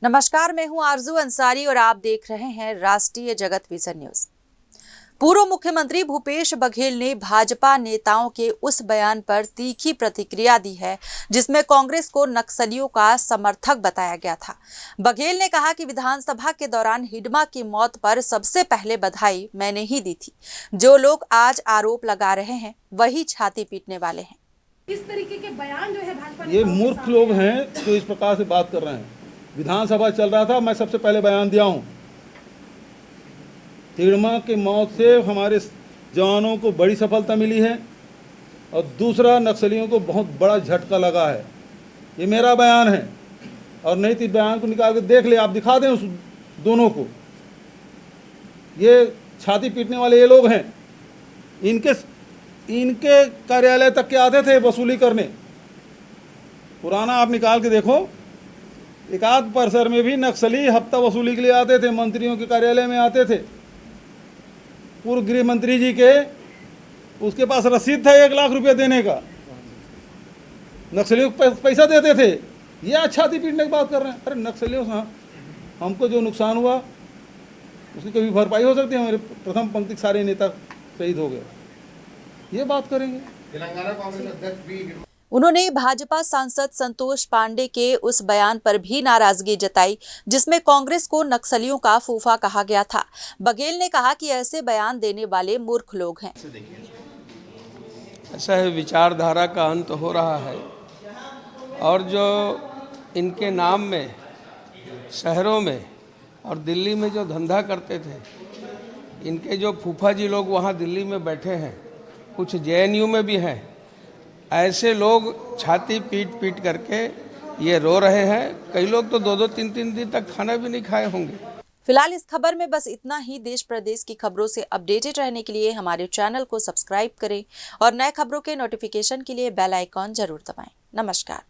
नमस्कार, मैं हूं आरजू अंसारी और आप देख रहे हैं राष्ट्रीय जगत विजन न्यूज। पूर्व मुख्यमंत्री भूपेश बघेल ने भाजपा नेताओं के उस बयान पर तीखी प्रतिक्रिया दी है जिसमें कांग्रेस को नक्सलियों का समर्थक बताया गया था। बघेल ने कहा कि विधानसभा के दौरान हिडमा की मौत पर सबसे पहले बधाई मैंने ही दी थी। जो लोग आज आरोप लगा रहे हैं वही छाती पीटने वाले हैं। इस तरीके के बयान जो है भाजपा ये मूर्ख लोग हैं जो इस प्रकार से बात कर रहे हैं। विधानसभा चल रहा था, मैं सबसे पहले बयान दिया हूँ। हिडमा की मौत से हमारे जवानों को बड़ी सफलता मिली है और दूसरा नक्सलियों को बहुत बड़ा झटका लगा है। ये मेरा बयान है और नहीं तो बयान को निकाल के देख ले, आप दिखा दें उस दोनों को। ये छाती पीटने वाले ये लोग हैं। इनके कार्यालय तक के आते थे वसूली करने। पुराना आप निकाल के देखो, एक आध परिसर में भी नक्सली हफ्ता वसूली के लिए आते थे, मंत्रियों के कार्यालय में आते थे। पूर्व गृह मंत्री जी के उसके पास रसीद था 1 लाख रुपए देने का, नक्सलियों को पैसा देते थे। ये छाती पीटने की बात कर रहे हैं। अरे नक्सलियों से हमको जो नुकसान हुआ उसकी कभी भरपाई हो सकती है? हमारे प्रथम पंक्ति सारे नेता शहीद हो गए, ये बात करेंगे। तेलंगाना कांग्रेस अध्यक्ष भी उन्होंने भाजपा सांसद संतोष पांडे के उस बयान पर भी नाराजगी जताई जिसमें कांग्रेस को नक्सलियों का फूफा कहा गया था। बघेल ने कहा कि ऐसे बयान देने वाले मूर्ख लोग हैं। ऐसा है, विचारधारा का अंत हो रहा है और जो इनके नाम में शहरों में और दिल्ली में जो धंधा करते थे, इनके जो फूफा जी लोग वहाँ दिल्ली में बैठे हैं, कुछ जेएनयू में भी हैं। ऐसे लोग छाती पीट पीट करके ये रो रहे हैं। कई लोग तो 2-2 3-3 दिन तक खाना भी नहीं खाए होंगे। फिलहाल इस खबर में बस इतना ही। देश प्रदेश की खबरों से अपडेटेड रहने के लिए हमारे चैनल को सब्सक्राइब करें और नए खबरों के नोटिफिकेशन के लिए बेल आइकॉन जरूर दबाएं। नमस्कार।